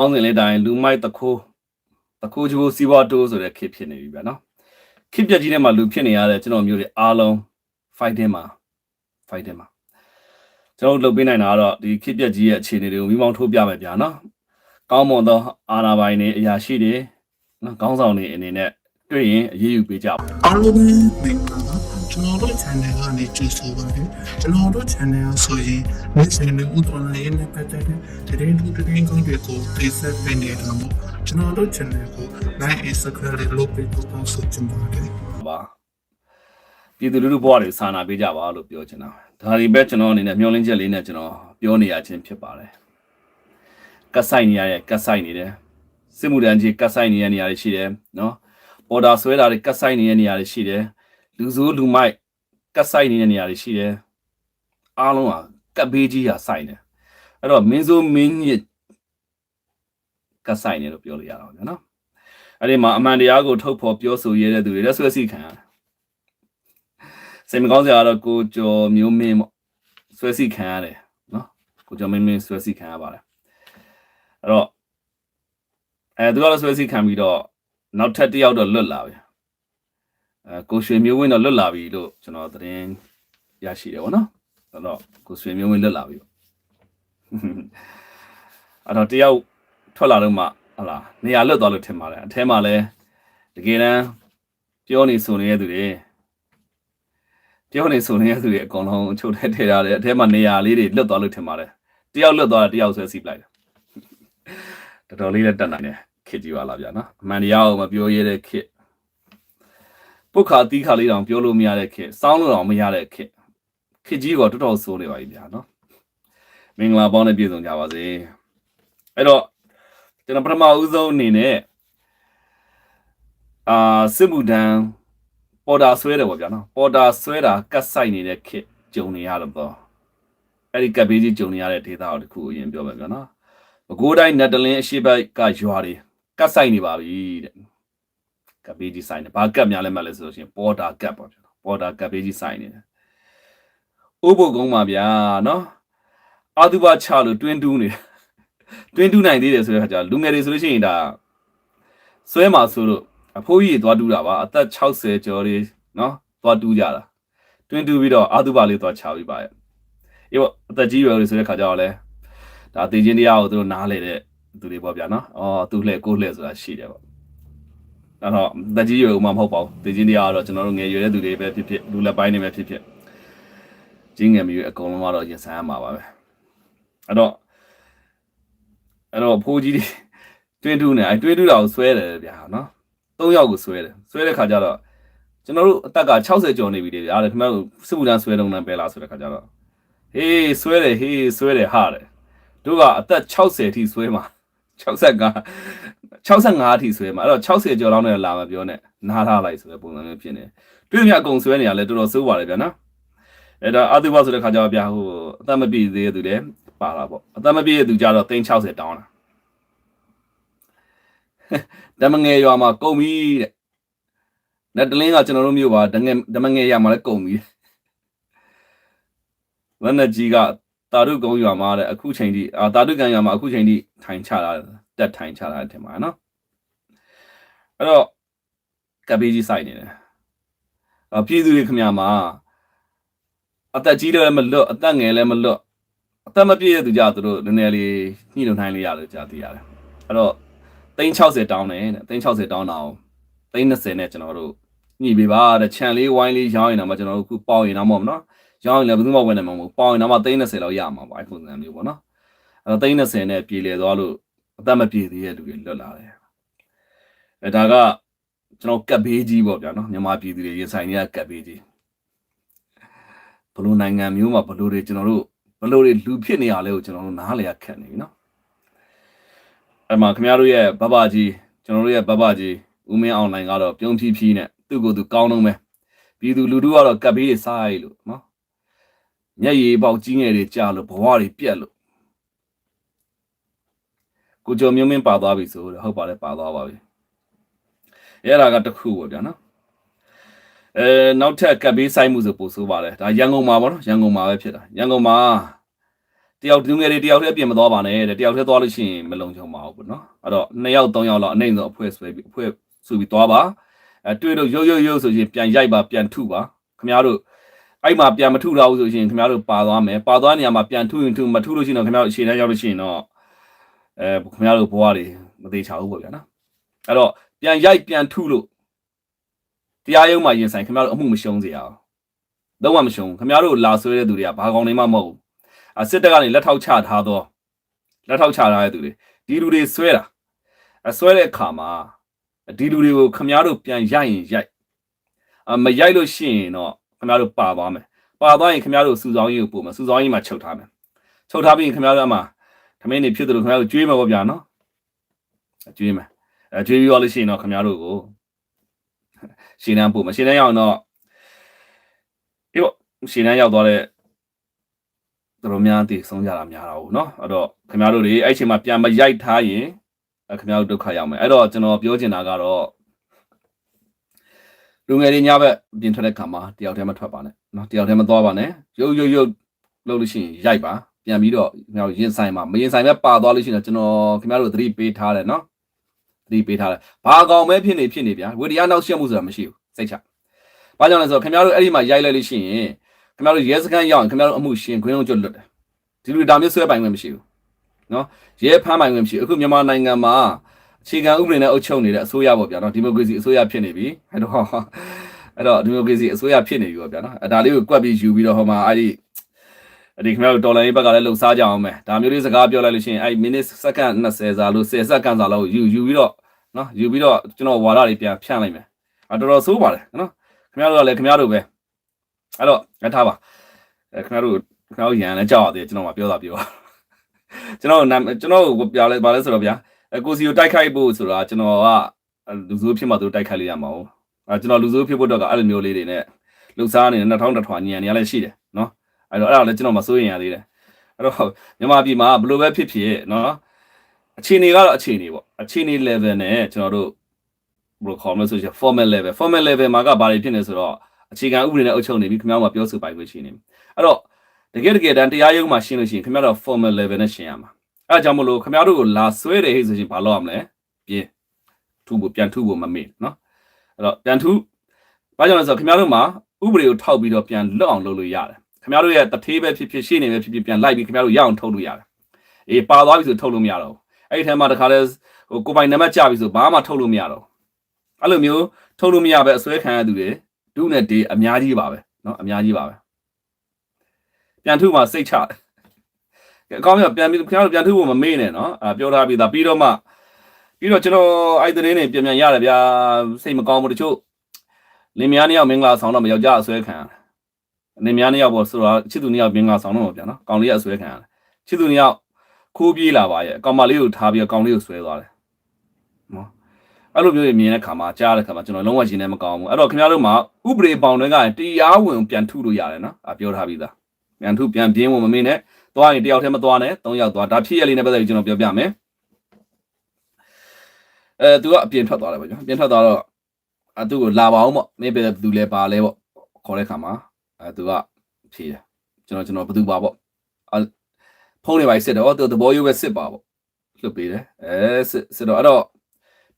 င်းစဉ်လေးတိုင်းလူမိုက်တခိုးချိုးစီးပွားတိုးဆိုတဲ့ခေတ်ဖြစ်နေပြီဗျာနော်ခေတ်ပြက်ကြီးထဲမှာလူဖြစ်နေရတဲ့ကျွန်တော်မျိုးတွေအားလုံး fighting မှာကျွန်တော်လုပ်ပေးနိုင်တာကတော့ဒီခေတ်ပြက်ကြီးရဲ့အခြေအနေတွေကိုမိမောင်းထိုးပြမယ်ဗျာနော်ကောင်းမွန်သောအာဏာပိုင်တွေအရာရှိတွေနော်ခေါင်းဆောင်တွေအနေနဲ့တွေ့ရင်အရေးယူပေးကြပါအားလုံးပဲမင်္ဂလာပါကျွန်တော်တို့ channel ကနေကြည့်ဆိုပါတယ်ကျွန်တော်တို့ channel ဆိုရင်နေ့စဉ်နဲ့ဥဒ္ဒလေးနဲ့ပတ်သက်တဲ့တရင်ကောင်းတွေကိုပေးဆက်ပေးနေတာမို့ကျွန်တော်တို့ channel ကို like and subscribe လုပ်ပေးဖို့တောင်းဆိုချင်ပါတယ်ပါပြည်သူလူထုဘဝတွေစာနာပေးကြပါလို့ပြောချင်တာဒါဒီပဲကျွန်တော်အနေနဲ့မျှော်လင့်ချက်လေးနဲ့ကျွန်တော်ပြောနေရခြင်းဖြစ်ပါတယ်ကတ်ဆိုင်နေရတဲ့ကတ်ဆိုင်နေတယ်စစ်မှုထမ်းကြီးကတ်ဆိုင်နေတဲ့နေရာတွေရှိတယ်နော်ပေါ်တာဆွဲတာတွေကတ်ဆိုင်နေတဲ့နေရာတွေရှိတယ်လူစိုးလူမိုက်ကတ်ဆိုင်နေတဲ့နေရာတွေရှိတယ်အားလုံးကကတ်ဘေးကြီးဟာဆိုင်တယ်အဲ့တော့မင်းစိုးမင်းညစ်ကတ်ဆိုင်နေလို့ပြောလို့ရတော့ဗျာနော်အဲ့ဒီမှာအမှန်တရားကိုထုတ်ဖော်ပြောဆိုရတဲ့သူတွေလက်ဆွဲစီခံရတယ်စိတ်မကောင်းစရာတော့ကိုကျော်မျိုးမင်းပေါ့ဆွဲစီခံရတယ်နော်ကိုကျော်မင်းဆွဲစီခံရပါတယ်အဲ့တော့သူကတော့ဆွဲစီခံပြီးတော့နောက်ထပ်တစ်ယောက်တော့လွတ်လာပြီကိုရွှေမျိုးဝင်းတော့လွတ်လာပြီလို့ကျွန်တော်သတင်းရရှိတယ်ဗောနော်အဲ့တော့ကိုရွှေမျိုးဝင်းလွတ်လာပြီပေါ့အဲ့တော့တယောက်ထွက်လာတော့မှဟုတ်လားနေရာလွတ်သွားလို့ထင်ပါတယ်အထဲမှာလဲတကယ်တမ်းပြောနေဆိုနေတဲ့သူတွေအကုန်လုံးချုပ်ထဲထည့်ထားတယ်အထဲမှာနေရာလေးတွေလွတ်သွားလို့ထင်ပါတယ်တယောက်လွတ်သွားတာတယောက်ဆွဲစီးပလိုက်တယ်တော်တော်လေးလက်တက်နိုင်တယ်ခစ်ကြည့်ပါလားဗျာနော်အမှန်တရားကိုမပြောရတဲ့ခစ်ပုတ်ခါတီးခါလေးတောင်ပြောလို့မရတဲ့ခစ်စောင်းလို့တောင်မရတဲ့ခစ်ကြီးကတော်တော်ဆိုးနေပါပြီဗျာနော်မင်္ဂလာပေါင်းနဲ့ပြည့်စုံကြပါစေအဲ့တော့ကျွန်တော်ပထမဦးဆုံးအနေနဲ့စစ်မှုထမ်းပေါ်တာဆွဲတယ်ပေါ့ဗျာနော်ပေါ်တာဆွဲတာကတ်ဆိုင်နေတဲ့ခစ်ဂျုံနေရတော့အဲ့ဒီကတ်ဘေးကြီးဂျုံနေရတဲ့ဒေသကိုတခုအရင်ပြောမယ်ဗျာနော်ပဲခူးတိုင်းနတ်တလင်းအရှိဘက်ကရွာတွေကတ်ဆိုင်နေပါပြီတဲ့ကတ်ဘေးကြီးဆိုင်နေဘာကတ်များလဲမှလဲဆိုလို့ရှိရင်ပေါ်တာကတ်ပေါ့ဗျာပေါ်တာကတ်ဘေးကြီးဆိုင်နေတယ်ဥပုပ်ကုန်းပါဗျာနော်အာတုဘချလို့တွင်းတူးနေတွင်းတူးနိုင်သေးတယ်ဆိုတဲ့ခါကျလူငယ်တွေဆိုလို့ရှိရင်ဒါဆွဲမှာဆိုလို့အဖိုးကြီးသွားတူးတာပါအသက်60ကျော်တွေနော်သွားတူးကြတာတွင်းတူးပြီးတော့အာတုဘလေးသွားချပြီးပါရဲ့အေးပေါ့အသက်ကြီးရွယ်တွေဆိုတဲ့ခါကျတော့လဲဒါသိချင်းတရားကိုသူတို့နားလေတဲ့သူတွေပေါ့ဗျာနော်သူ့လှဲ့ကိုလှဲ့ဆိုတာရှိတယ်ပေါ့အဲ့တော့သက်ကြီးရွယ်ဦးမှမဟုတ်ပါဘူးသိချင်းတရားကတော့ကျွန်တော်တို့ငယ်ရွယ်တဲ့သူတွေပဲဖြစ်ဖြစ်လူလက်ပိုင်းတွေပဲဖြစ်ဖြစ်ကြီးငယ်မျိုးအကုန်လုံးကတော့ရင်ဆိုင်ရမှာပါပဲအဲ့တော့ဖိုးကြီးတွေတွင်းတူးနေတွင်းတူးတာကိုဆွဲတယ်ဗျာနော်3ယောက်ကိုဆွဲတဲ့ခါကျတော့ကျွန်တော်တို့အသက်က60ကျော်နေပြီလေဗျာခင်ဗျားတို့စစ်မှုထမ်းဆွဲတုံးနဲ့ပဲလားဆိုတဲ့ခါကျတော့ဟေးဆွဲတယ်ဟာတယ်တို့ကအသက်60အထိဆွဲမှာ65အထိဆွဲမှာအဲ့တော့60ကျော်လောက်နဲ့လာမပြောနဲ့နားထားလိုက်ဆိုတဲ့ပုံစံမျိုးဖြစ်နေတွေ့မြအကုန်ဆွဲနေရလဲတော်တော်စိုးပါတယ်ဗျာနော်အဲ့ဒါအတုဘဆိုတဲ့ခါကျတော့ဗျာဟိုအသက်မပြည့်သေးတဲ့သူတွေပါလာပေါ့အသက်မပြည့်တဲ့သူကြတော့360တောင်းတာဓမ္မငယ်ရွာမှာကုန်ပြီတဲ့လက်တလင်းကကျွန်တော်တို့မျိုးပါဓမ္မငယ်ရွာမှာလည်းကုန်ပြီဝနကြီးကတာရုကုန်းရွာမှာတဲ့အခုချိန်ထိတာရုကန်ရွာမှာအခုချိန်ထိထိုင်ချလာတက်ထိုင်ချလာတယ်ထင်ပါနော်အဲ့တော့ကပ်ဘေးကြီးစိုက်နေတယ်ပြည်သူတွေခင်ဗျာမှာအသက်ကြီးလည်းမလွတ်အသက်ငယ်လည်းမလွတ်အသက်မပြည့်တဲ့သူကြသူတို့နည်းနည်းလေးညှိနှိုင်းလေးရလို့ကြားသိရတယ်အဲ့တော့360တောင်းတယ်တဲ့360တောင်းတာ320နဲ့ကျွန်တော်တို့ညှိပေးပါတဲ့ခြံလေးဝိုင်းလေးရောင်းရင်တော့ကျွန်တော်တို့ခုပေါင်ရင်တော့မဟုတ်ဘူးနော်ရောင်းရင်လည်းဘယ်သူမှဝင်နိုင်မှာမဟုတ်ပေါင်ရင်တော့320လောက်ရမှာပါအခုစံမျိုးပေါ့နော်အဲ့တော့320နဲ့ပြည်လေသွားလို့အသက်မပြည့်သေးတဲ့လူတွေလွတ်လာတယ်အဲဒါကကျွန်တော်ကပ်ဘေးကြီးပေါ့ဗျာနော်မြန်မာပြည်သူတွေရင်ဆိုင်နေရကပ်ဘေးကြီးဘလို့နိုင်ငံမျိုးမှာဘလို့တွေကျွန်တော်တို့ဘလို့တွေလူဖြစ်နေရလဲကိုကျွန်တော်တို့နားလည်ရခက်နေပြီနော်အဲ့မှာခင်ဗျားတို့ရဲ့ဘဘကြီးကျွန်တော်တို့ရဲ့ဘဘကြီးဦးမင်းအောင်နိုင်ကတော့ပြုံးဖြီးဖြီးနဲ့သူ့ကိုယ်သူကောင်းတော့မယ်ပြည်သူလူထုကတော့ကပ်ဘေးတွေစားရလို့နော်မျက်ရည်ပေါက်ကြီးငယ်တွေကြာလို့ဘဝတွေပြက်လို့ကိုကျော်မျိုးမင်းပါသွားပြီဆိုတော့ဟုတ်ပါတယ်ပါသွားပါပြီအဲ့ဒါကတခုပေါ့ဗျာနော်နောက်ထပ်ကပ်ဘေးဆိုင်မှုဆိုပို့ဆိုပါတယ်ဒါရန်ကုန်မှာပေါ့နော်ရန်ကုန်မှာပဲဖြစ်တာရန်ကုန်မှာ တယောက်လူငယ်တွေတယောက်တည်းပြင်မသွားပါနဲ့တဲ့တယောက်တည်းသွားလို့ရှိရင်မလုံခြုံပါဘူးပေါ့နော်အဲ့တော့2ယောက်3ယောက်လောက်အနေနဲ့အဖွဲ့ဆွဲပြီးအဖွဲ့စုပြီးသွားပါတွေ့လို့ရုပ်ဆိုရင်ပြန်ရိုက်ပါပြန်ထုပါခင်ဗျားတို့အဲ့မှာပြန်မထုတော့ဘူးဆိုရင်ခင်ဗျားတို့ပါသွားမယ်ပါသွားနေရာမှာပြန်ထုရင်ထုမထုလို့ရှိရင်တော့ခင်ဗျားတို့အခြေတန်းရောက်လို့ရှိရင်တော့ခင်ဗျားတို့ဘွားတွေမသေးချဘူးပေါ့ဗျာနော်အဲ့တော့ပြန်ရိုက်ပြန်ထုလို့တရားရုံးမှာရင်ဆိုင်ခင်ဗျားတို့အမှုမရှုံးစေရအောင်တော့မှမရှုံးခင်ဗျားတို့လာဆွဲတဲ့သူတွေကဘာကောင်တွေမှမဟုတ်ဘူးစစ်တပ်ကနေလက်ထောက်ချထားတဲ့သူတွေဒီလူတွေဆွဲတာဆွဲတဲ့အခါမှာဒီလူတွေကိုခင်ဗျားတို့ပြန်ရိုက်ရင်ရိုက်မရိုက်လို့ရှိရင်တော့ခင်ဗျားတို့ပါသွားမယ်ပါသွားရင်ခင်ဗျားတို့စုဆောင်းရေးကိုပို့မယ်စုဆောင်းရေးမှာချုပ်ထားမယ်ချုပ်ထားပြီးရင်ခင်ဗျားတို့အမှထမင်းနေဖြစ်တယ်လို့ခင်ဗျားတို့ကြွေးမှာပေါ့ဗျာနော်ကြွေးမယ်ကြွေးပြီးတော့လို့ရှိရင်တော့ခင်ဗျားတို့ကိုရှင်းတန်းပို့မယ်ရှင်းတန်းရောက်တော့ဒီပေါ့ရှင်းတန်းရောက်သွားတဲ့တို့များတည်ဆုံးကြတာများတာဘူးเนาะအဲ့တော့ခင်ဗျားတို့တွေအဲ့ချိန်မှာပြန်မရိုက်ထားရင်ခင်ဗျားတို့ဒုက္ခရောက်မယ်အဲ့တော့ကျွန်တော်ပြောချင်တာကတော့လူငယ်တွေညဘက်ပြင်ထွက်တဲ့ခါမှာတယောက်တည်းမထွက်ပါနဲ့เนาะတယောက်တည်းမသွားပါနဲ့ရုပ်လုပ်လို့ရှိရင်ရိုက်ပါပြန်ပြီးတော့ခင်ဗျားတို့ရင်ဆိုင်မှာမရင်ဆိုင်ပဲပါသွားလို့ရှိရင်ကျွန်တော်ခင်ဗျားတို့သတိပေးထားတယ်เนาะသတိပေးထားတယ်ဘာကောင်ပဲဖြစ်နေဗျာဝေတရားနောက်ရှက်မှုဆိုတာမရှိဘူးစိတ်ချဘာကြောင့်လဲဆိုတော့ခင်ဗျားတို့အဲ့ဒီမှာရိုက်လိုက်လို့ရှိရင်ခင်ဗျားတို့ရဲစခန်းရောက်ရင်ခင်ဗျားတို့အမှုရှင်ခွင်းလုံးကျွတ်လွတ်တယ်ဒီလိုဒါမျိုးဆွဲပိုင်ခွင့်မရှိဘူးเนาะရဲဖမ်းပိုင်ခွင့်မရှိအခုမြန်မာနိုင်ငံမှာအခြေခံဥပဒေနဲ့အုပ်ချုပ်နေတဲ့အစိုးရပေါ့ဗျာเนาะဒီမိုကရေစီအစိုးရဖြစ်နေပြီအဲ့တော့ဒီမိုကရေစီအစိုးရဖြစ်နေပြီပေါ့ဗျာเนาะဒါလေးကိုကွက်ပြီးယူပြီးတော့ဟိုမှာအဲ့ဒီခင်ဗျားတို့တော်လိုင်းဘက်ကလည်းလှုပ်ရှားကြအောင်မယ်ဒါမျိုးလေးစကားပြောလိုက်လို့ရှိရင်အဲ့မိနစ်စက္ကန့်20စာလို့10စက္ကန့်စာလောက်ယူပြီးတော့เนาะယူပြီးတော့ကျွန်တော်ဝါဒတွေပြန်ဖြန့်လိုက်မယ်တော်တော်ဆိုးပါတယ်เนาะခင်ဗျားတို့ကလည်းခင်ဗျားတို့ပဲအဲ့တော့ထားပါခင်ဗျားတို့ရန်လည်းကြောက်ရတယ်ကျွန်တော်မှပြောတာပြောကျွန်တော်ကိုပြောလဲပါလဲဆိုတော့ဗျာကိုစီကိုတိုက်ခိုက်ဖို့ဆိုတာကျွန်တော်ကလူစိုးဖြစ်မှသူတိုက်ခိုက်လို့ရမှာဟုတ်ကျွန်တော်လူစိုးဖြစ်ဖို့တော့ကအဲ့လိုမျိုးလေးတွေနဲ့လှုပ်ရှားနေ2000ထွာညံနေရလဲရှိတယ်เนาะအဲ့တော့လည်းကျွန်တော်မစိုးရင်ရသေးတယ်အဲ့တော့မြန်မာပြည်မှာဘယ်လိုပဲဖြစ်ဖြစ်เนาะအခြေအနေကတော့အခြေအနေပေါ့အခြေအနေ level နဲ့ကျွန်တော်တို့ဘယ်လိုခေါ်မလဲဆိုရင် formal level မှာကဘာတွေဖြစ်နေဆိုတော့အခြေခံဥပဒေနဲ့အုပ်ချုပ်နေပြီခင်ဗျားတို့ပြောဆိုပိုင်ခွင့်ရှိနေပြီအဲ့တော့တကယ်တမ်းတရားရုံးမှာရှင်းလို့ရှိရင်ခင်ဗျားတို့ formal level နဲ့ရှင်းရမှာအဲ့ဒါကြောင့်မလို့ခင်ဗျားတို့ကိုလာဆွဲတယ်ဟဲ့ဆိုရင်ဘာလုပ်ရမလဲပြန်ထုဖို့မမေ့နော်အဲ့တော့ပြန်ထုဘာကြောင့်လဲဆိုတော့ခင်ဗျားတို့မှာဥပဒေကိုထောက်ပြီးတော့ပြန်လွတ်အောင်လုပ်လို့ရတယ်ခင်ဗျားတို့ရဲ့တထေးပဲဖြစ်ရှင်းနေပဲဖြစ်ပြန်လိုက်ပြီးခင်ဗျားတို့ရအောင်ထုတ်လို့ရတယ်အေးပါသွားပြီဆိုထုတ်လို့မရတော့ဘူးအဲ့ဒီထဲမှာတခါလဲဟိုကိုပိုင်နံပါတ်ကြပြီဆိုဘာမှထုတ်လို့မရတော့အဲ့လိုမျိုးထုတ်လို့မရပဲအစွဲခံရသူတွေဒုနဲ့ဒေးအများကြီးပါပဲเนาะအများကြီးပါပဲပြန်ထုမှစိတ်ချအကောင်းပြန်ပြီးခင်ဗျားတို့ပြန်ထုဖို့မမေ့နဲ့เนาะပြောထားပြီးသားပြီးတော့ကျွန်တော်အဲ့တဲ့နေပြန်ရတယ်ဗျာစိတ်မကောင်းဘူးတချို့လင်မယားနှစ်ယောက်မင်္ဂလာဆောင်တော့မယောက်ျားအစွဲခံရတယ်လင်မယားနှစ်ယောက်ပေါ့ဆိုတော့ချစ်သူနှစ်ယောက်မင်္ဂလာဆောင်တော့ဗျာเนาะကောင်လေးအစွဲခံရတယ်ချစ်သူနှစ်ယောက်ခိုးပြေးလာပါရဲ့အကောင်မလေးကိုထားပြီးကောင်လေးကိုဆွဲသွားတယ်เนาะအဲ့လိုမျိုးမြင်တဲ့ခါမှာကြားတဲ့ခါမှာကျွန်တော်လုံးဝရှင်နေမကောင်းဘူးအဲ့တော့ခင်ဗျားတို့မှာဥပဒေပေါင်တွေကတရားဝင်ပြန်ထုလို့ရတယ်နော်ပြောထားပြီးသားပြန်ထုပြန်ပြင်းဝင်မမေ့နဲ့သွားရင်တယောက်တည်းမသွားနဲ့3ယောက်သွားဒါဖြစ်ရလေးနဲ့ပတ်သက်ပြီးကျွန်တော်ပြောပြမယ်သူကအပြင်ထွက်သွားတယ်ပေါ့ကျွန်တော်ပြင်ထွက်သွားတော့သူ့ကိုလာပါအောင်ပေါ့မင်းပဲသူလဲပါလဲပေါ့ခေါ်တဲ့ခါမှာသူကဖြေတယ်ကျွန်တော်ဘယ်သူပါပေါ့ဖုန်းတွေပါစစ်တော့သူသဘောရိုးပဲစစ်ပါပေါ့လွတ်ပေးတယ်စစ်တော့အဲ့တော့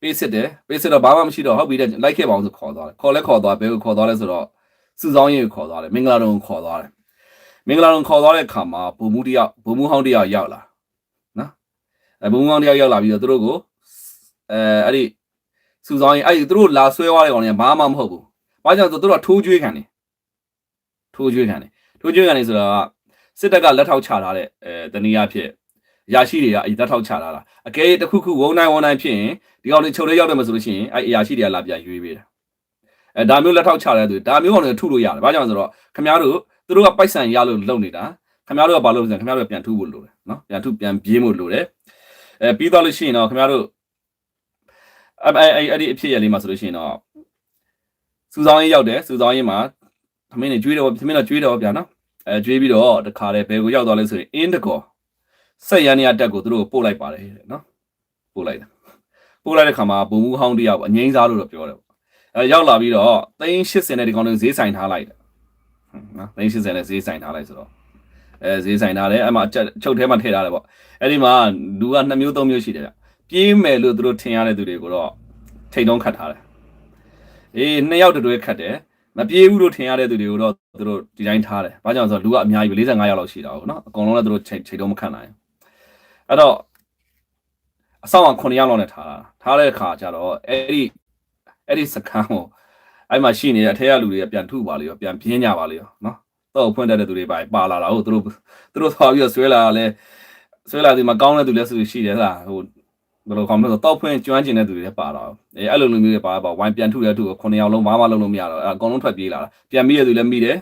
ပေးစစ်တော့ဘာမှမရှိတော့ဟုတ်ပြီတဲ့လိုက်ခဲ့ပါအောင်ဆိုခေါ်သွားတယ်ခေါ်သွားဘယ်ကိုခေါ်သွားလဲဆိုတော့စုဆောင်းရေးကိုခေါ်သွားတယ်မင်္ဂလာတုံခေါ်သွားတယ်မင်္ဂလာတုံခေါ်သွားတဲ့ခါမှာဘုံမှုဟောင်းတယောက်ရောက်လာနော်ဘုံမှုဟောင်းတယောက်ရောက်လာပြီးတော့သူတို့ကိုအဲ့ဒီစုဆောင်းရေးအဲ့ဒီသူတို့လာဆွဲသွားတဲ့ကောင်တွေကဘာမှမဟုတ်ဘူးဘာကြောင့်ဆိုသူတို့ကထိုးကျွေးခံနေဆိုတော့စစ်တပ်ကလက်ထောက်ချထားတဲ့တနည်းအားဖြင့်ရရှိတွေကအဲ့လက်ထောက်ချထားတာအကယ်တခုဝုန်းတိုင်းဖြစ်ရင်ဒီကောင်တွေချုပ်လေးရောက်တယ်မဆိုလို့ရှိရင်အဲ့အရာရှိတွေကလာပြန်ရွေးပေးတယ်ဒါမျိုးလက်ထောက်ချတဲ့သူဒါမျိုးကောင်တွေထုလို့ရတယ်ဘာကြောင့်ဆိုတော့ခင်ဗျားတို့သူတို့ကပိုက်ဆံရလို့လုပ်နေတာခင်ဗျားတို့ကဘာလုပ်လဲခင်ဗျားတို့ပြန်ထုဖို့လိုတယ်နော်ပြန်ပြေးဖို့လိုတယ်ပြီးသွားလို့ရှိရင်တော့ခင်ဗျားတို့အဲ့ဒီအဖြစ်ရလေးမှာဆိုလို့ရှိရင်တော့စူဆောင်းရေးရောက်တယ်စူဆောင်းရေးမှာသမင်းတွေကျွေးတော့ဗျာနော်ကျွေးပြီးတော့တခါတည်းဘယ်ကိုရောက်သွားလဲဆိုရင်အင်းတကောဆက်ရန်ရတက်ကိုသူတို့ပို့လိုက်ပါတယ်တဲ့နော်ပို့လိုက်တဲ့ခါမှာဘုံမှုဟောင်းတယောက်အငိမ့်စားလို့တော့ပြောတယ်ပေါ့ရောက်လာပြီးတော့380နဲ့ဒီကောင်တွေဈေးဆိုင်ထားလိုက်တယ်နော်380နဲ့ဈေးဆိုင်ထားလိုက်ဆိုတော့ ဈေးဆိုင်ထားတယ်အဲ့မှာချုပ်ထဲမှာထည့်ထားတယ်ပေါ့အဲ့ဒီမှာလူက2မျိုး3မျိုးရှိတယ်ဗျပြေးမယ်လို့သူတို့ထင်ရတဲ့သူတွေကိုတော့ထိတ်တုံးခတ်ထားတယ်အေး2ယောက်တွဲခတ်တယ်မပြေးဘူးလို့ထင်ရတဲ့သူတွေကိုတော့သူတို့ဒီတိုင်းထားတယ်ဘာကြောင့်ဆိုတော့လူကအများကြီး45ယောက်လောက်ရှိတာဟုတ်နော်အကုန်လုံးလည်းသူတို့ထိတ်တုံးမခတ်နိုင်အဲ့တော့အဆောင်က9ယောက်လောက်နဲ့ထားတဲ့အခါကျတော့အဲ့ဒီစခန်းကိုအဲ့မှာရှိနေတဲ့အထက်ကလူတွေကပြန်ထုပါလေရောပြန်ပြင်းကြပါလေရောနော်တော့ဖွင့်တတ်တဲ့သူတွေပါလာတာဟုတ်သူတို့သွားပြီးတော့ဆွဲလာဒီမှာကောင်းတဲ့သူလည်းဆိုရှိတယ်လားဟိုဘယ်လိုကောင်းမလဲဆိုတော့ဖွင့်ကျွမ်းကျင်တဲ့သူတွေလည်းပါတာအဲ့လိုလူမျိုးတွေပါဝိုင်းပြန်ထုတဲ့သူကို9ယောက်လုံးဘာမှလုပ်လို့မရတော့အကုန်လုံးထွက်ပြေးလာတာပြန်ပြီးတဲ့သူလည်းမိတယ်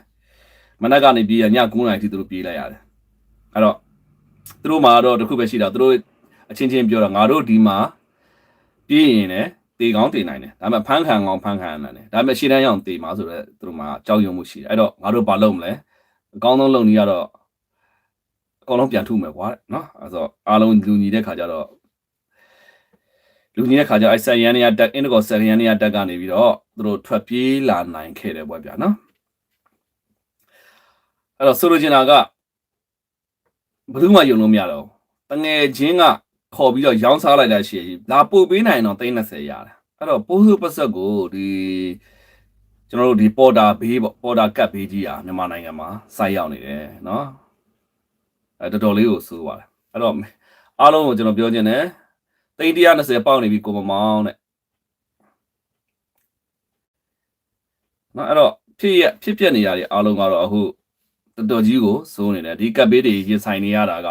မနက်ကနေပြီးည9နာရီထိသူတို့ပြေးလိုက်ရတယ်အဲ့တော့သူတို့မှာတော့တခုပဲရှိတာသူတို့အချင်းချင်းပြောတာငါတို့ဒီမှာပြေးရင်လည်းတေကောင်းတေနိုင်တယ်ဒါပေမဲ့ဖန်းခံကောင်းဖန်းခံနိုင်တယ်ဒါပေမဲ့ရှေ့တန်းရောက်တေမှာဆိုတော့သူတို့မှာကြောက်ရွံ့မှုရှိတယ်အဲ့တော့ငါတို့ဘာလုပ်မလဲအကောင်းဆုံးလုပ်နေရတော့အကောင်လုံးပြန်ထုမယ်ကွာတဲ့နော်အဲ့ဆိုအားလုံးလူညီတဲ့ခါကျတော့အဲ့ဆက်ရန်နေရတက်အင်ဒဂေါဆက်ရန်နေရတက်ကနေပြီးတော့သူတို့ထွက်ပြေးလာနိုင်ခဲ့တယ်ပေါ့ဗျာနော်အဲ့တော့ဆိုလိုချင်တာကဘယ်သူမှယုံလို့မရတော့တငယ်ချင်းကခေါ်ပြီးတော့ရောင်းစားလိုက်တာရှိရင်လာပို့ပေးနိုင်တော့30ရတယ်အဲ့တော့ပိုးစုပတ်ဆက်ကိုဒီကျွန်တော်တို့ဒီပေါ်တာဘေးပေါ့ပေါ်တာကတ်ဘေးကြီးอ่ะမြန်မာနိုင်ငံမှာစိုက်ရောက်နေတယ်เนาะအဲ့တော်တော်လေးကိုစိုးပါတယ်အဲ့တော့အားလုံးကိုကျွန်တော်ပြောချင်တယ်320ပေါက်နေပြီကိုမမောင်းတဲ့เนาะအဲ့တော့ဖြစ်ပြနေရတဲ့အားလုံးကတော့အခုတော်တော်ကြီးကိုစိုးနေတယ်ဒီကတ်ဘေးတွေရင်ဆိုင်နေရတာက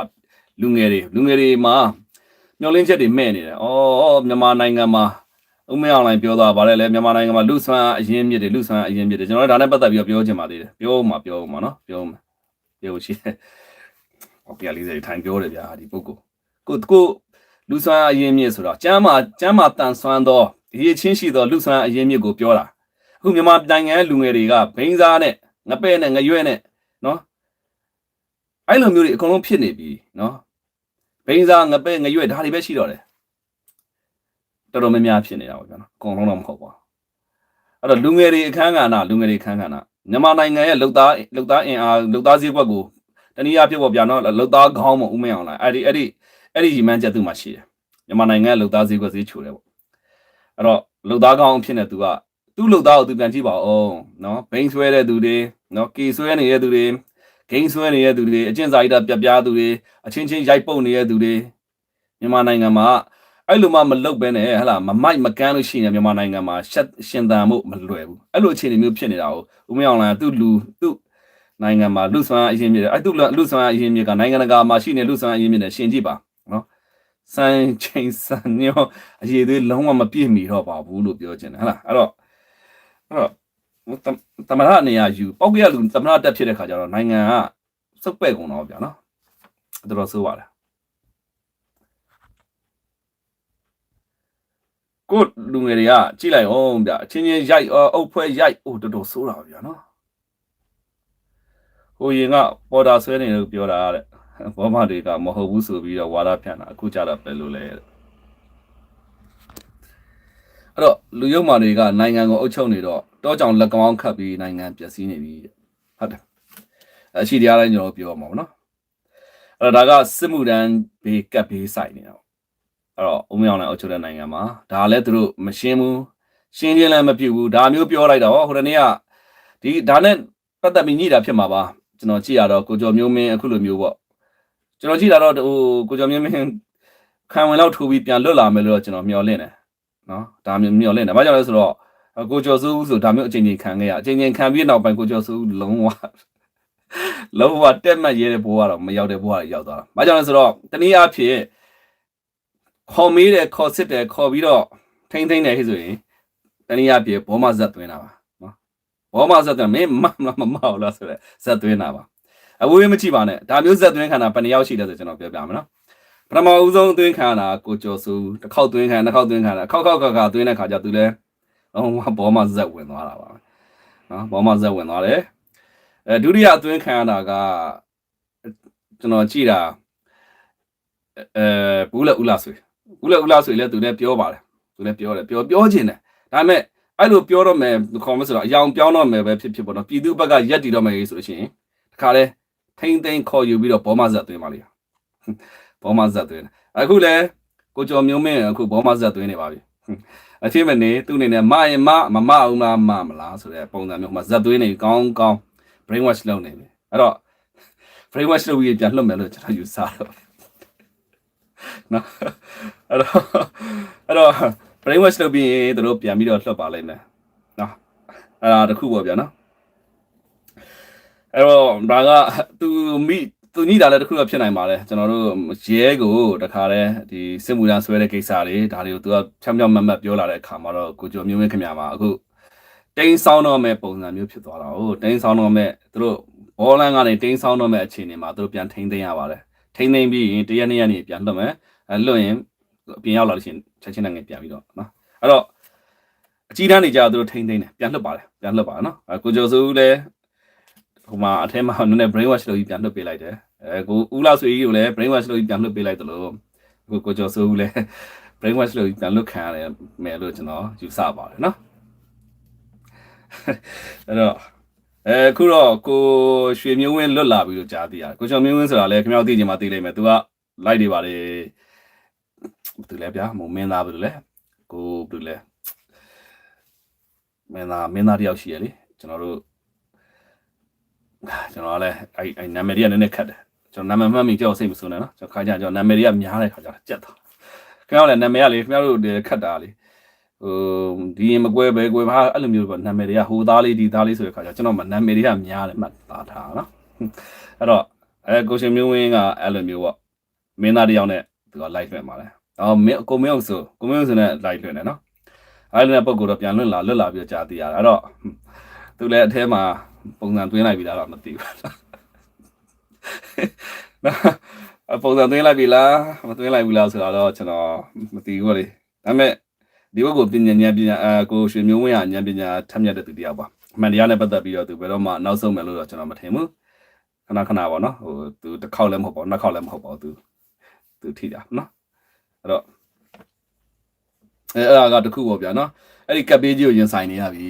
လူငယ်တွေမှာမျောလင်းချက်တွေမဲ့နေတယ်ဩမြန်မာနိုင်ငံမှာဦးမင်းအောင်လိုင်းပြောသွားပါတယ်လေမြန်မာနိုင်ငံမှာလူဆွမ်းအရင်မြစ်တွေကျွန်တော်တို့ဒါနဲ့ပတ်သက်ပြီးပြောချင်ပါသေးတယ်ပြောမှာနော်ပြောရှိဟောပြ40ထိုင်ပြောတယ်ဗျာဒီပုဂ္ဂိုလ်ကိုလူဆွမ်းအရင်မြစ်ဆိုတော့ကျမ်းမာတန်ဆွမ်းသောရေးချင်းရှိသောလူဆွမ်းအရင်မြစ်ကိုပြောတာအခုမြန်မာနိုင်ငံလူငယ်တွေကဘိန်းစားနဲ့ငပဲ့နဲ့ငရွက်နဲ့နော်အဲ့လိုမျိုးတွေအကုန်လုံးဖြစ်နေပြီနော်ဘိန်းစားငပဲ့ငရွက်ဒါတွေပဲရှိတော့တယ်တော်တော်များများဖြစ်နေတာပေါ့ဗျာနော်အကုန်လုံးတော့မဟုတ်ပါဘူးအဲ့တော့လူငယ်တွေအခန်းကဏ္ဍမြန်မာနိုင်ငံရဲ့လုံသားအင်အားလုံသားစည်းကွက်ကိုတနည်းအားဖြင့်ပေါ့ဗျာနော်လုံသားခေါင်းမဦးမင်းအောင်လားအဲ့ဒီရီမန်းချက်သူ့မှာရှိတယ်မြန်မာနိုင်ငံရဲ့လုံသားစည်းကွက်စည်းချိုတယ်ပေါ့အဲ့တော့လုံသားခေါင်းဖြစ်နေသူကသူ့လုံသားကိုသူပြန်ကြည့်ပါဦးနော်ဘိန်းဆွဲတဲ့သူတွေနော်ကေဆွဲနေတဲ့သူတွေဂိမ်းဆွဲနေတဲ့သူတွေအကျင့်စာရိတ္တပြပြသူတွေအချင်းချင်းရိုက်ပုတ်နေတဲ့သူတွေမြန်မာနိုင်ငံမှာအဲ့လိုမှမလုပ်ဘဲနဲ့ဟလာမမိုက်မကန်းလို့ရှိနေမြန်မာနိုင်ငံမှာရှင်သန်မှုမလွယ်ဘူးအဲ့လိုအခြေအနေမျိုးဖြစ်နေတာကိုဦးမင်းအောင်လှိုင်သူ့နိုင်ငံမှာလူဆွမ်းအရင်မြစ်တယ်အဲ့သူ့လူဆွမ်းအရင်မြစ်ကနိုင်ငံတကာမှာရှိနေလူဆွမ်းအရင်မြစ်နဲ့ရှင်ကြည့်ပါနော်စံချိန်စံညောအရေးသေးလုံးဝမပြည့်မီတော့ပါဘူးလို့ပြောချင်တယ်ဟလားအဲ့တော့သမရနေရာယူပောက်ကရလူသမရတက်ဖြစ်တဲ့ခါကျတော့နိုင်ငံကစုပ်ပဲ့ကုန်တော့ဗျာနော်တော်တော်ဆိုးပါတယ်ကိုလူငယ်တွေကကြည့်လိုက်အောင်ဗျာအချင်းချင်းရိုက်အုပ်ဖွဲရိုက်တော်တော်ဆိုးတာဗျာနော်ဟိုရင်ကပေါ်တာဆွဲနေလို့ပြောတာတဲ့ဘောမတွေကမဟုတ်ဘူးဆိုပြီးတော့ဝါဒဖြန့်တာအခုကြတော့ပဲလို့လဲအဲ့တော့လူရုပ်မာတွေကနိုင်ငံကိုအုပ်ချုပ်နေတော့တောကြောင်လက်ကောင်းခတ်ပြီးနိုင်ငံပျက်စီးနေပြီဟုတ်တယ်အရှိတရားတိုင်းကျွန်တော်ပြောမှာပေါ့နော်အဲ့တော့ဒါကစစ်မှုတန်းဘေးကပ်ဘေးဆိုင်နေတာအဲ့တော့ဦးမင်းအောင်လည်းအုပ်ချုပ်တဲ့နိုင်ငံမှာဒါလည်းသူတို့မရှင်းဘူးရှင်းချင်းလည်းမပြုတ်ဘူးဒါမျိုးပြောလိုက်တော့ဟိုတနေ့ကဒီဒါနဲ့ပတ်သက်ပြီးညှိတာဖြစ်မှာပါကျွန်တော်ကြည့်ရတော့ကိုကျော်မျိုးမင်းအခုလိုမျိုးပေါ့ကျွန်တော်ကြည့်တာတော့ဟိုကိုကျော်မျိုးမင်းခံဝင်လောက်ထိုးပြီးပြန်လွတ်လာမယ်လို့ကျွန်တော်မျှော်လင့်တယ်နော်ဒါမျိုးမျှော်လင့်တယ်ဘာကြောင့်လဲဆိုတော့ကိုကျော်စိုးဦးဆိုဒါမျိုးအချိန်ချင်းခံခဲ့ရအချိန်ချင်းခံပြီးနောက်ပိုင်းကိုကျော်စိုးဦးလုံးဝတက်မှတ်ရဲတဲ့ဘိုးကတော့မရောက်တဲ့ဘိုးကရောက်သွားတာဘာကြောင့်လဲဆိုတော့တနည်းအားဖြင့်ခေါ်မေးတယ်ခေါ်စစ်တယ်ခေါ်ပြီးတော့ထိမ့်တယ်ဟဲ့ဆိုရင်တနည်းအားဖြင့်ဘောမဇက်သွင်းတာပါနော်ဘောမဇက်သွင်းမင်းမဟုတ်လားဆိုတော့ဇက်သွင်းတာပါအဝေးမကြည့်ပါနဲ့ဒါမျိုးဇက်သွင်းခံတာဘယ်နှယောက်ရှိလဲဆိုကျွန်တော်ပြောပြမယ်နော်ပထမဦးဆုံးသွင်းခံတာကိုကျော်စိုးတစ်ခေါက်သွင်းခံနှစ်ခေါက်သွင်းခံတာခေါက်သွင်းတဲ့ခါကျသူလဲဘောမဇက်ဝင်သွားတာပါနော်ဘောမဇက်ဝင်သွားတယ်ဒုတိယအသွင်းခံရတာကကျွန်တော်ကြည့်တာဘူးလက်ဦးလာဆွေလည်းသူလည်းပြောပါတယ်သူလည်းပြောတယ်ပြောချင်တယ်ဒါပေမဲ့အဲ့လိုပြောတော့မယ်ခေါ်မဆိုတော့အယောင်ပြောင်းတော့မယ်ပဲဖြစ်ပေါ့နော်ပြည်သူဘက်ကရက်တည်တော့မယ်ဆိုလို့ရှိရင်တခါလဲ ထိန်းသိမ်းခေါ်ယူပြီးတော့ဘောမဇက်သွင်းပါလိမ့်ဘောမဇက်သွင်းအခုလဲကိုကျော်မျိုးမင်းအခုဘောမဇက်သွင်းနေပါပြီအချင်းမနေသူ့အနေနဲ့မရင်မအောင်လားမလားဆိုတဲ့ပုံစံမျိုးမှာဇက်သွင်းနေကောင်း brain wash လုပ်နေပြီအဲ့တော့ brain wash လုပ်ပြီးပြန်လွတ်မယ်လို့ကျွန်တော်ယူဆတော့နော်အဲ့တော့ brain wash လုပ်ပြီးရင်တို့ပြန်ပြီးတော့လွတ်ပါလိမ့်မယ်နော်အဲ့ဒါတခုပေါ့ဗျာနော်အဲ့တော့ဒါကသူညိတာလည်းတခုတော့ဖြစ်နိုင်ပါတယ်ကျွန်တော်တို့ရဲကိုတခါတည်းဒီစစ်မှုထမ်းဆွဲတဲ့ကိစ္စတွေဒါတွေကိုသူကဖြောင်းမတ်ပြောလာတဲ့အခါမှာတော့ကိုကျော်မျိုးဝင်းခင်ဗျာမှာအခုတင်းဆောင်းတော့မဲ့ပုံစံမျိုးဖြစ်သွားတာဟုတ်တင်းဆောင်းတော့မဲ့သူတို့ဘောလန်ကနေတင်းဆောင်းတော့မဲ့အခြေအနေမှာသူတို့ပြန်ထိန်းသိမ်းရပါတယ်ထိန်းသိမ်းပြီးရင်တရက်နှစ်ရက်နေပြန်လွတ်မယ်လွတ်ရင်ပြင်ရောက်လာလို့ရှိရင်ချက်ချင်းနိုင်ငံပြန်ပြီးတော့နော်အဲ့တော့အကြီးတန်းနေကြသူတို့ထိန်းသိမ်းတယ်ပြန်လွတ်ပါတယ်နော်ကိုကျော်စိုးလည်းဟိုမှာအထက်မှာနည်းနည်း brain wash လုပ်ပြီးပြန်လွတ်ပေးလိုက်တယ်ကိုဦးလာဆွေကြီးကိုလည်း brain wash လုပ်ပြီးပြန်လွတ်ပေးလိုက်တယ်လို့ကိုကျော်စိုးလည်း brain wash လုပ်ပြီးပြန်လွတ်ခံရတယ်မယ်လို့ကျွန်တော်ယူဆပါတယ်နော်အဲ့တော့ခုတော့ကိုရွှေမျိုးဝင်းလွတ်လာပြီလို့ကြားသိရတယ်ကိုကျော်မျိုးဝင်းဆိုတာလည်းခင်ဗျားသိချင်မှသိလိမ့်မယ်သူကလိုက်နေပါတယ်သူလည်းဗျာမင်းသားဘယ်လိုလဲကိုဘယ်လိုလဲမင်းသားတယောက်ရှိရလေကျွန်တော်လည်းအဲ့နာမည်တွေကနည်းနည်းခတ်တယ်ကျွန်တော်နာမည်မှတ်မိကြောက်စိတ်မဆိုးနဲ့နော်ကျွန်တော်ခါကြကျွန်တော်နာမည်တွေကများတဲ့ခါကြကြက်သွားခင်ဗျားလည်းနာမည်ကလေခင်ဗျားတို့ခတ်တာလေဒီရင်မကွဲပဲကွဲပါအဲ့လိုမျိုးပေါ့နာမည်တွေကဟိုသားလေးဒီသားလေးဆိုတဲ့ခါကျကျွန်တော်မှနာမည်တွေကများတယ်မှတ်သားထားနော်အဲ့တော့ကိုရှင်မျိုးဝင်းကအဲ့လိုမျိုးပေါ့မင်းသားတယောက်နဲ့သူက live လွှင့်ပါလေကိုမင်းအောင်ဆိုနဲ့ live လွှင့်တယ်နော်အဲ့လိုနဲ့ပုံကတော့ပြန်လွတ်လာပြီးတော့ကြာသိရတယ်အဲ့တော့သူလည်းအထဲမှာပုံစံသွင်းလိုက်ပြီလားတော့မသိဘူးပုံစံသွင်းလိုက်ပြီလားမသွင်းလိုက်ဘူးလားဆိုတော့ကျွန်တော်မသိဘူးလေဒါပေမဲ့ဒီဘက်ကိုပညာကိုရွှေမျိုးဝင်းကဉာဏ်ပညာထက်မြက်တဲ့သူတယောက်ပါအမှန်တရားနဲ့ပတ်သက်ပြီးတော့သူဘယ်တော့မှနောက်ဆုံးမယ်လို့တော့ကျွန်တော်မထင်ဘူးခဏပေါ့နော်သူတစ်ခေါက်လည်းမဟုတ်ပါဘူးနှစ်ခေါက်လည်းမဟုတ်ပါဘူးသူထိတာနော်အဲ့တော့အဲ့ဒါကတခုပေါ့ဗျာနော်အဲ့ဒီကပ်ပေးကြီးကိုရင်ဆိုင်နေရပြီ